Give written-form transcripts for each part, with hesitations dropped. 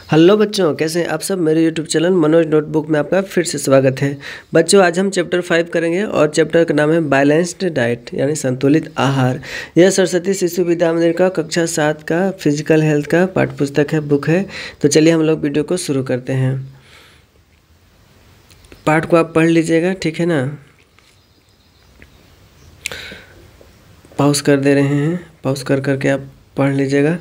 Hello बच्चों, कैसे हैं आप सब। मेरे यूट्यूब चैनल मनोज नोटबुक में आपका फिर से स्वागत है। बच्चों, आज हम चैप्टर 5 करेंगे और चैप्टर का नाम है बैलेंस्ड डाइट यानी संतुलित आहार। यह सरस्वती शिशु विद्या मंदिर का कक्षा 7 का फिजिकल हेल्थ का पाठ्य पुस्तक है, बुक है। तो चलिए हम लोग वीडियो को शुरू करते हैं। पाठ को आप पढ़ लीजिएगा, ठीक है ना। पॉज कर दे रहे हैं, पॉज कर करके आप पढ़ लीजिएगा।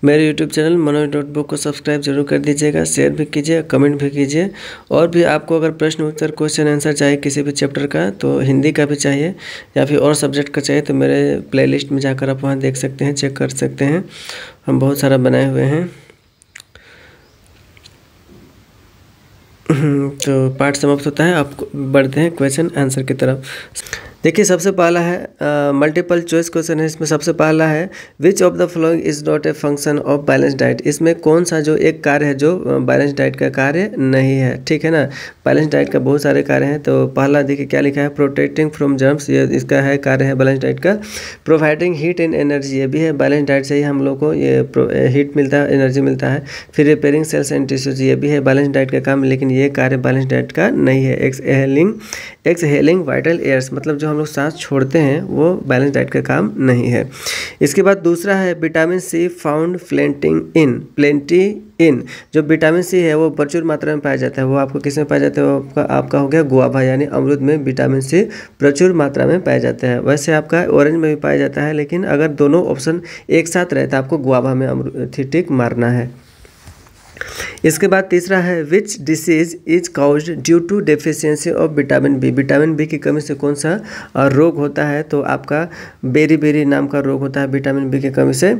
मेरे यूट्यूब चैनल मनोज नोटबुक को सब्सक्राइब जरूर कर दीजिएगा, शेयर भी कीजिए, कमेंट भी कीजिए। और भी आपको अगर प्रश्न उत्तर क्वेश्चन आंसर चाहिए किसी भी चैप्टर का, तो हिंदी का भी चाहिए या फिर और सब्जेक्ट का चाहिए, तो मेरे प्लेलिस्ट में जाकर आप वहाँ देख सकते हैं, चेक कर सकते हैं। हम बहुत सारा बनाए हुए हैं। तो पाठ समाप्त होता है, आप बढ़ते हैं क्वेश्चन आंसर की तरफ। देखिए, सबसे पहला है मल्टीपल चॉइस क्वेश्चन है। इसमें सबसे पहला है which of the following is not a function of balance diet. इसमें कौन सा जो एक कार्य है जो बैलेंस डाइट का कार्य नहीं है, ठीक है ना। बैलेंस डाइट का बहुत सारे कार्य हैं। तो पहला देखिए क्या लिखा है, प्रोटेक्टिंग फ्रॉम जर्म्स, ये इसका है कार्य है बैलेंस डाइट का। प्रोवाइडिंग हीट एंड एनर्जी, ये भी है बैलेंस डाइट से ही हम लोग को ये हीट मिलता है, एनर्जी मिलता है। फिर रिपेयरिंग सेल्स एंड टिश्यूज, ये भी है बैलेंस डाइट का काम, लेकिन ये कार्य बैलेंस डाइट का नहीं है। एक्सहेलिंग वाइटल एयर्स, मतलब जो हम लोग सांस छोड़ते हैं वो बैलेंस डाइट का काम नहीं है। इसके बाद दूसरा है विटामिन सी फाउंड प्लेंटी इन, जो विटामिन सी है वो प्रचुर मात्रा में पाया जाता है। वो आपको किस में पाया जाता है, वो आपका हो गया गुआवा यानी अमरूद में विटामिन सी प्रचुर मात्रा में पाया जाता है। वैसे आपका ऑरेंज में भी पाया जाता है, लेकिन अगर दोनों ऑप्शन एक साथ रहे तो आपको गुआवा में अमरूद टिक मारना है। इसके बाद तीसरा है which disease is caused due to deficiency of vitamin B. Vitamin B की कमी से कौन सा रोग होता है, तो आपका बेरी नाम का रोग होता है विटामिन बी की कमी से।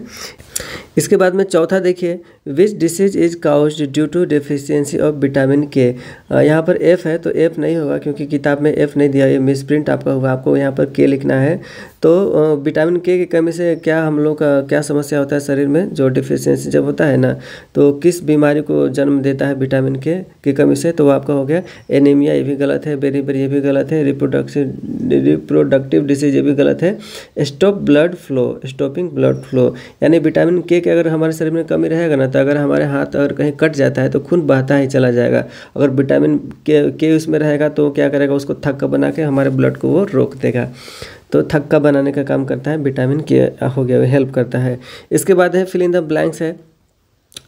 इसके बाद में चौथा देखिए, which disease is caused due to deficiency of vitamin K. यहाँ पर एफ है तो एफ नहीं होगा, क्योंकि किताब में एफ नहीं दिया, ये मिसप्रिंट आपका होगा, आपको यहाँ पर के लिखना है। तो विटामिन के की कमी से क्या हम लोग का क्या समस्या होता है शरीर में, जो डिफिशियंसी जब होता है ना, तो किस बीमारी को जन्म देता है विटामिन के की कमी से, तो वो आपका हो गया एनीमिया, ये भी गलत है। बेरी ये भी गलत है। रिप्रोडक्टिव डिसीज, ये भी गलत है। स्टॉपिंग ब्लड फ्लो, यानी विटामिन के अगर हमारे शरीर में कमी रहेगा ना, तो अगर हमारे हाथ अगर कहीं कट जाता है तो खून बहता ही चला जाएगा। अगर विटामिन के उसमें रहेगा तो क्या करेगा, उसको थक्का बना के हमारे ब्लड को वो रोक देगा। तो थक्का बनाने का काम करता है विटामिन के, हो गया, हेल्प करता है। इसके बाद है फिल इन द ब्लैंक्स है,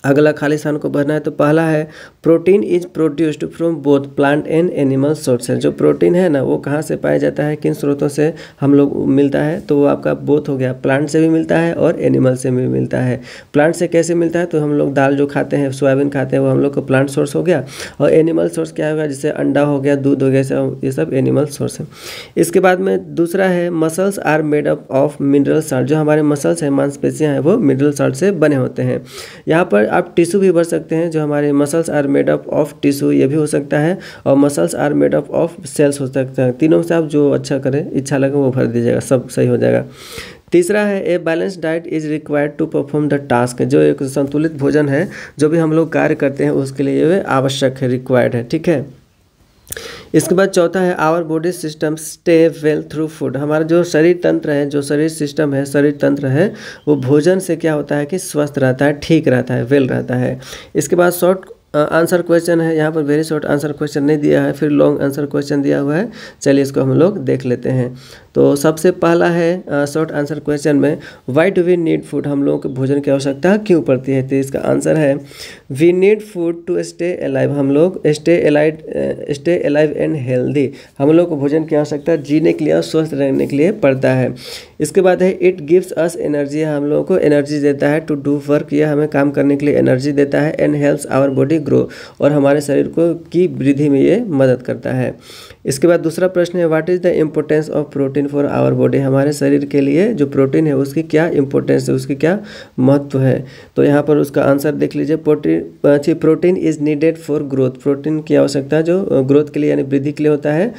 अगला खाली स्थान को भरना है। तो पहला है protein is produced from both plant and animal sources. जो प्रोटीन है ना वो कहाँ से पाया जाता है, किन स्रोतों से हम लोग मिलता है, तो वो आपका बोथ हो गया, प्लांट से भी मिलता है और एनिमल से भी मिलता है। प्लांट से कैसे मिलता है, तो हम लोग दाल जो खाते हैं, सोयाबीन खाते हैं, वो हम लोग को प्लांट सोर्स हो गया। और एनिमल सोर्स क्या होगा, जैसे अंडा हो गया, दूध हो गया, ये सब एनिमल सोर्स है। इसके बाद में दूसरा है muscles are made up of mineral salt. जो हमारे मसल्स हैं, मांसपेशियाँ हैं, वो मिनरल साल्ट से बने होते हैं। यहाँ पर आप टिश्यू भी भर सकते हैं, जो हमारे muscles are made up of tissue, ये भी हो सकता है। और muscles are made up of cells हो सकता है। तीनों से आप जो अच्छा करें, इच्छा लगे वो भर दीजिएगा, सब सही हो जाएगा। तीसरा है a balance diet is required to perform the task. जो एक संतुलित भोजन है, जो भी हम लोग कार्य करते हैं उसके लिए ये आवश्यक है, रिक्वायर्ड है, ठीक है। इसके बाद चौथा है our body system stay well through food. हमारा जो शरीर तंत्र है, जो शरीर सिस्टम है, शरीर तंत्र है, वो भोजन से क्या होता है कि स्वस्थ रहता है, ठीक रहता है, वेल रहता है। इसके बाद शॉर्ट आंसर क्वेश्चन है, यहाँ पर वेरी शॉर्ट आंसर क्वेश्चन नहीं दिया है, फिर लॉन्ग आंसर क्वेश्चन दिया हुआ है। चलिए इसको हम लोग देख लेते हैं। तो सबसे पहला है शॉर्ट आंसर क्वेश्चन में, why do we need food, हम लोगों को भोजन की आवश्यकता क्यों पड़ती है। तो इसका आंसर है we need food to stay alive. हम लोग स्टे अलाइव एंड हेल्दी, हम लोग को भोजन की आवश्यकता जीने के लिए और स्वस्थ रहने के लिए पड़ता है। इसके बाद है इट गिव्स अस एनर्जी, हम लोगों को एनर्जी देता है। टू डू वर्क, यह हमें काम करने के लिए एनर्जी देता है। And helps our body grow, और हमारे शरीर को की वृद्धि में ये मदद करता है। इसके बाद दूसरा प्रश्न है what is the importance of protein for our body. हमारे शरीर के लिए जो प्रोटीन है उसकी क्या इंपॉर्टेंस है, उसकी क्या महत्व है। तो यहाँ पर उसका आंसर देख लीजिए, protein is needed for growth. Protein की आवश्यकता जो ग्रोथ के लिए यानी वृद्धि के लिए होता है।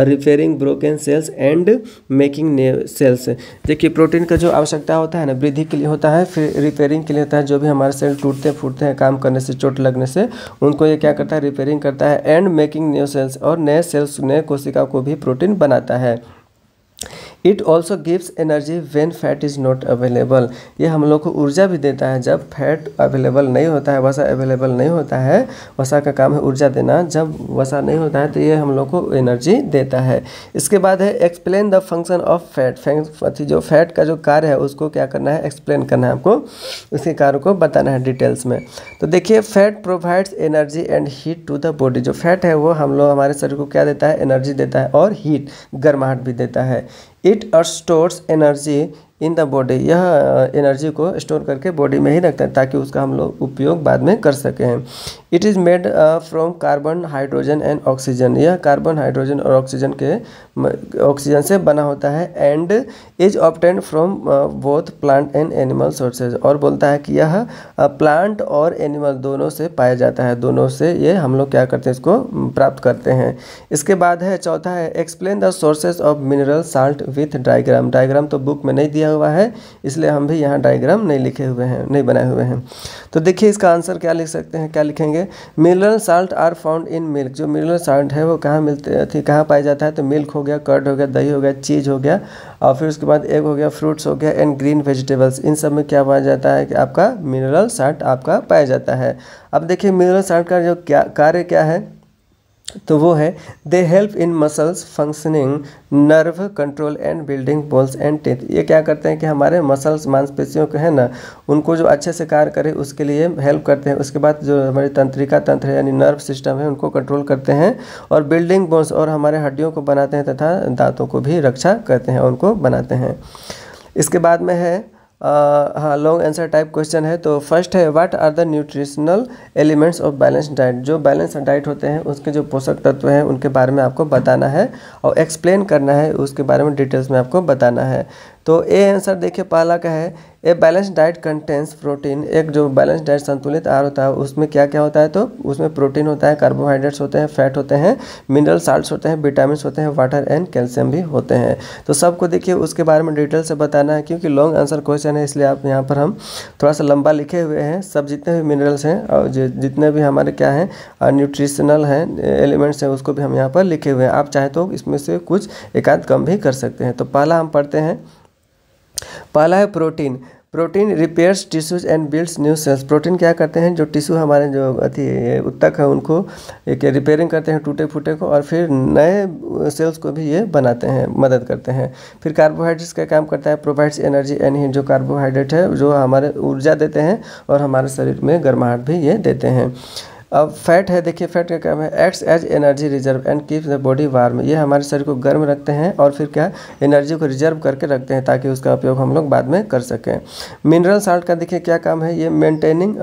Repairing broken cells and making new cells. देखिए प्रोटीन का जो आवश्यकता होता है ना, वृद्धि के लिए होता है, फिर रिपेयरिंग के लिए होता है। जो भी हमारे सेल टूटते फूटते हैं काम करने से, चोट लगने से, उनको ये क्या करता है, रिपेयरिंग करता है। एंड मेकिंग न्यू सेल्स, और नए सेल्स, नए कोशिका को भी प्रोटीन बनाता है। It also gives energy when fat is not available. ये हम लोग को ऊर्जा भी देता है जब फैट अवेलेबल नहीं होता है, वसा अवेलेबल नहीं होता है। वसा का काम है ऊर्जा देना, जब वसा नहीं होता है तो ये हम लोग को एनर्जी देता है। इसके बाद है explain the function of fat. जो फैट का जो कार्य है उसको क्या करना है, एक्सप्लेन करना है आपको, उसके कार्य को बताना है डिटेल्स में। तो देखिए fat provides energy and heat to the body. जो फैट है वो हम लोग हमारे शरीर को क्या देता है, एनर्जी देता है और हीट गर्माहट भी देता है। It stores energy in the body. यह एनर्जी को स्टोर करके बॉडी में ही रखता है ताकि उसका हम लोग उपयोग बाद में कर सकें। It is made from carbon, hydrogen and oxygen. यह कार्बन, हाइड्रोजन और ऑक्सीजन से बना होता है। And is obtained from both plant and animal sources. और बोलता है कि यह प्लांट और एनिमल दोनों से पाया जाता है, दोनों से ये हम लोग क्या करते हैं, इसको प्राप्त करते हैं। इसके बाद है चौथा है explain the sources of mineral salt with diagram. Diagram तो बुक में नहीं दिया हुआ है, इसलिए हम भी यहाँ डायग्राम नहीं लिखे हुए हैं, नहीं बनाए हुए हैं। तो देखिए इसका आंसर क्या लिख सकते हैं, क्या लिखेंगे, mineral salt are found in milk. जो मिनरल साल्ट है वो कहाँ मिलते थी, कहाँ पाया जाता है, तो मिल्क हो गया, कर्ड हो गया, दही हो गया, चीज़ हो गया, और फिर उसके बाद एग हो गया, फ्रूट्स हो गया, एंड ग्रीन वेजिटेबल्स। इन सब में क्या पाया जाता है कि आपका मिनरल साल्ट आपका पाया जाता है। अब देखिए मिनरल साल्ट का जो क्या कार्य क्या है, तो वो है they help in muscles functioning, nerve control and building bones and teeth. ये क्या करते हैं कि हमारे मसल्स, मांसपेशियों के हैं ना, उनको जो अच्छे से कार्य करे उसके लिए हेल्प करते हैं। उसके बाद जो हमारी तंत्रिका तंत्र है यानी नर्व सिस्टम है उनको कंट्रोल करते हैं, और बिल्डिंग बोन्स और हमारे हड्डियों को बनाते हैं तथा दांतों को भी रक्षा करते हैं, उनको बनाते हैं। इसके बाद में है हाँ लॉन्ग आंसर टाइप क्वेश्चन है। तो फर्स्ट है what are the nutritional elements of balance diet. जो बैलेंस डाइट होते हैं उसके जो पोषक तत्व हैं उनके बारे में आपको बताना है और एक्सप्लेन करना है, उसके बारे में डिटेल्स में आपको बताना है। तो ए आंसर देखिए पहला का है a balance diet contains protein. एक जो बैलेंस डाइट संतुलित आहार होता है उसमें क्या क्या होता है, तो उसमें प्रोटीन होता है, कार्बोहाइड्रेट्स होते हैं, फैट होते हैं, मिनरल साल्ट्स होते हैं, विटामिन होते हैं, वाटर एंड कैल्शियम भी होते हैं। तो सबको देखिए उसके बारे में डिटेल से बताना है, क्योंकि लॉन्ग आंसर क्वेश्चन है इसलिए आप यहाँ पर हम थोड़ा सा लंबा लिखे हुए हैं। सब जितने भी मिनरल्स हैं और जितने भी हमारे क्या हैं न्यूट्रिशनल हैं एलिमेंट्स हैं उसको भी हम यहाँ पर लिखे हुए हैं। आप चाहे तो इसमें से कुछ एक आध कम भी कर सकते हैं। तो पहला हम पढ़ते हैं, पहला है protein. Protein repairs tissues and builds new sales. Protein क्या करते हैं, जो टिश्यू हमारे जो उत्तक है उनको एक रिपेयरिंग करते हैं, टूटे फूटे को, और फिर नए सेल्स को भी ये बनाते हैं, मदद करते हैं। फिर कार्बोहाइड्रेट्स का काम करता है, प्रोवाइड्स एनर्जी एंड हीट। जो कार्बोहाइड्रेट है जो हमारे ऊर्जा देते हैं और हमारे शरीर में गर्माहट भी ये देते हैं। अब फैट है, देखिए फैट का काम है acts as energy reserve and keeps the body warm. ये हमारे शरीर को गर्म रखते हैं और फिर क्या एनर्जी को रिजर्व करके रखते हैं ताकि उसका उपयोग हम लोग बाद में कर सकें। मिनरल साल्ट का देखिए क्या काम है, ये maintain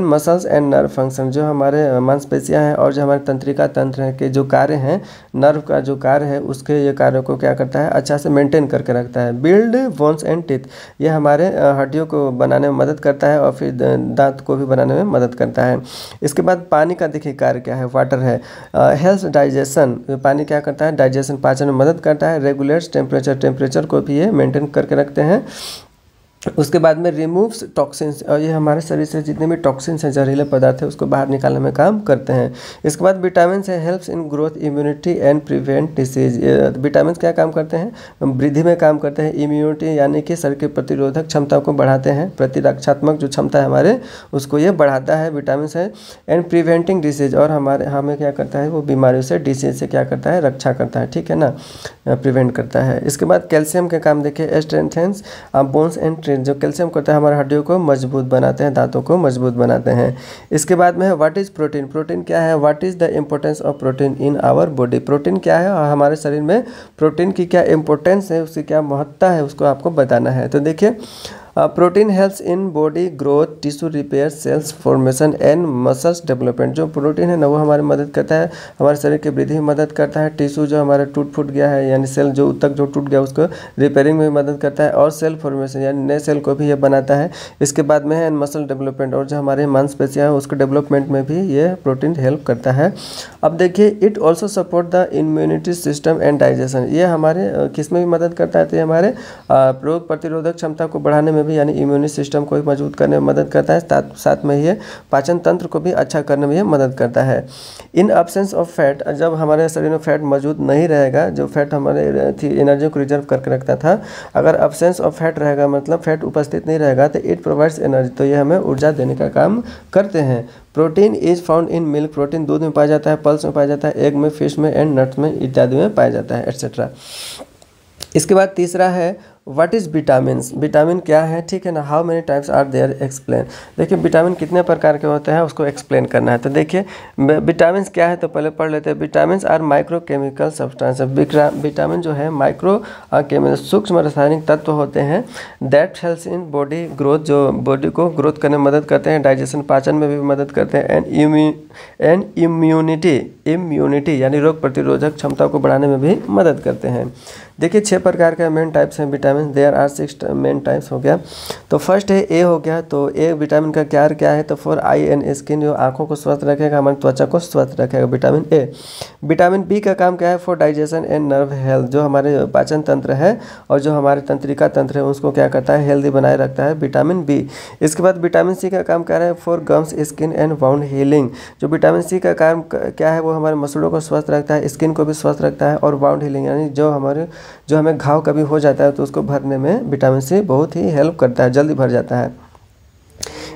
muscles and nerve function. जो हमारे मांसपेशियां हैं और जो हमारे तंत्रिका तंत्र है के जो कार्य हैं, नर्व का जो कार्य है उसके ये कार्यों को क्या करता है, अच्छा से मेंटेन करके रखता है। बिल्ड बोन्स एंड टीथ, ये हमारे हड्डियों को बनाने में मदद करता है और फिर दांत को भी बनाने में मदद करता है। इसके बाद पानी का देखिए कार्य क्या है, वाटर है। हेल्थ डाइजेशन, पानी क्या करता है, डाइजेशन पाचन में मदद करता है। रेगुलेट्स टेम्परेचर को भी ये मेंटेन करके रखते हैं। उसके बाद में रिमूव्स टॉक्सिन्स, और ये हमारे शरीर से जितने भी टॉक्सिन्स हैं, जहरीले पदार्थ है, उसको बाहर निकालने में काम करते हैं। इसके बाद विटामिन है, helps in growth, immunity and prevent disease. Vitamin क्या काम करते हैं, वृद्धि में काम करते हैं। इम्यूनिटी यानी कि शरीर की प्रतिरोधक क्षमता को बढ़ाते हैं, प्रतिरक्षात्मक जो क्षमता है हमारे उसको ये बढ़ाता है विटामिन है। एंड प्रिवेंटिंग डिसीज, और हमें क्या करता है, वो बीमारियों से, डिसीज से क्या करता है, रक्षा करता है, ठीक है ना, प्रिवेंट करता है। इसके बाद कैल्शियम के काम देखिए, स्ट्रेंथेंस बोन्स एंड, जो कैल्शियम करता है हमारे हड्डियों को मजबूत बनाते हैं, दांतों को मजबूत बनाते हैं। इसके बाद में है व्हाट इज़ प्रोटीन। प्रोटीन क्या है, what is the importance of protein in our body. Protein क्या है और हमारे शरीर में प्रोटीन की क्या इम्पोर्टेंस है, उसकी क्या महत्ता है, उसको आपको बताना है। तो देखिए protein helps in body growth, tissue repair, cells formation and muscles development. जो प्रोटीन है ना वो हमारी मदद करता है, हमारे शरीर की वृद्धि में मदद करता है। टिश्यू जो हमारे टूट फूट गया है यानी सेल जो उत्तक जो टूट गया उसको रिपेयरिंग में मदद करता है, और सेल फॉर्मेशन यानी नए सेल को भी ये बनाता है। इसके बाद में है मसल डेवलपमेंट, और जो हमारे मांसपेशियाँ हैं उसके डेवलपमेंट में भी ये प्रोटीन हेल्प करता है। अब देखिए it also support the immunity system and digestion. ये हमारे किस में भी मदद करता है, तो ये हमारे रोग प्रतिरोधक क्षमता को बढ़ाने में भी यानी इम्यून सिस्टम को भी मजबूत करने में मदद करता है, साथ में ये पाचन तंत्र को भी अच्छा करने में ये मदद करता है। इन अब्सेंस ऑफ फैट, जब हमारे शरीर में फैट मौजूद नहीं रहेगा, जो फैट हमारे एनर्जी को रिजर्व करके रखता था, अगर अब्सेंस ऑफ फैट रहेगा मतलब फैट उपस्थित नहीं रहेगा तो इट प्रोवाइड्स एनर्जी, तो ये हमें ऊर्जा देने का काम करते हैं। Protein is found in milk, protein दूध में पाया जाता है, पल्स में पाया जाता है, एग में, फिश में एंड नट्स में इत्यादि में पाया जाता है एट्सेट्रा। इसके बाद तीसरा है व्हाट इज़ विटामिन्स, विटामिन क्या है, ठीक है ना। How many types are there, explain. देखिए विटामिन कितने प्रकार के होते हैं उसको एक्सप्लेन करना है। तो देखिए विटामिन्स क्या है तो पहले पढ़ लेते हैं। Vitamins are micro chemical substance, vitamin जो है माइक्रो केमिकल सूक्ष्म रासायनिक तत्व होते हैं। That helps in body growth, जो बॉडी को ग्रोथ करने में मदद करते हैं, डाइजेशन पाचन में भी मदद करते हैं, एंड इम्यूनिटी यानी रोग प्रतिरोधक क्षमता को बढ़ाने में भी मदद करते हैं। देखिए 6 प्रकार के मेन टाइप्स हैं vitamin, there are 6 main types हो गया। तो फर्स्ट है ए हो गया, तो ए विटामिन का क्या है तो फॉर आई एंड स्किन, जो आंखों को स्वस्थ रखेगा, हमारी त्वचा को स्वस्थ रखेगा, विटामिन ए। विटामिन बी का काम क्या है, for digestion and nerve health, जो हमारे पाचन तंत्र है और जो हमारे तंत्रिका तंत्र है उसको क्या करता है, हेल्दी बनाए रखता है, विटामिन बी। इसके बाद विटामिन सी का काम क्या है, for gums, skin and wound healing, जो विटामिन सी का काम क्या है वो हमारे मसलों को स्वस्थ रखता है, स्किन को भी स्वस्थ रखता है, और वाउंड हीलिंग यानी जो हमें घाव कभी हो जाता है तो उसको भरने में विटामिन सी बहुत ही हेल्प करता है, जल्दी भर जाता है।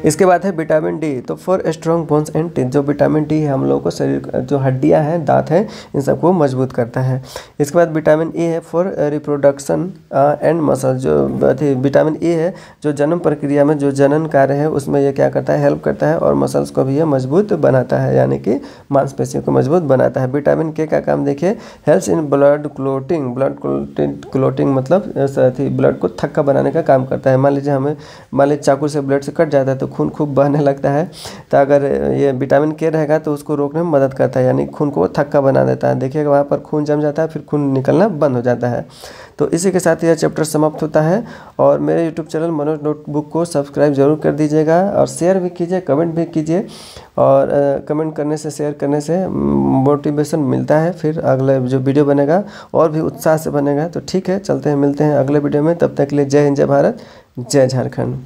इसके बाद है विटामिन डी, तो for strong bones and teeth, जो विटामिन डी है हम लोगों को शरीर जो हड्डियां हैं, दांत हैं, इन सबको मजबूत करता है। इसके बाद विटामिन ई है फॉर रिप्रोडक्शन एंड मसल, जो विटामिन ई है जो जन्म प्रक्रिया में जो जनन कार्य है उसमें ये क्या करता है, हेल्प करता है, और मसल्स को भी ये मजबूत बनाता है यानी कि मांसपेशियों को मजबूत बनाता है। विटामिन के का काम देखिए, helps in blood clotting, clotting मतलब ब्लड को थक्का बनाने का काम करता है। मान लीजिए चाकू से ब्लड से कट जाता है तो खून खूब बहने लगता है, तो अगर ये विटामिन के रहेगा तो उसको रोकने में मदद करता है, यानी खून को थक्का बना देता है। देखिएगा वहाँ पर खून जम जाता है, फिर खून निकलना बंद हो जाता है। तो इसी के साथ यह चैप्टर समाप्त होता है। और मेरे यूट्यूब चैनल मनोज नोटबुक को सब्सक्राइब जरूर कर दीजिएगा, और शेयर भी कीजिए, कमेंट भी कीजिए, और कमेंट करने से, शेयर करने से मोटिवेशन मिलता है, फिर अगला जो वीडियो बनेगा और भी उत्साह से बनेगा। तो ठीक है, चलते हैं, मिलते हैं अगले वीडियो में, तब तक के लिए जय हिंद, जय भारत, जय झारखंड।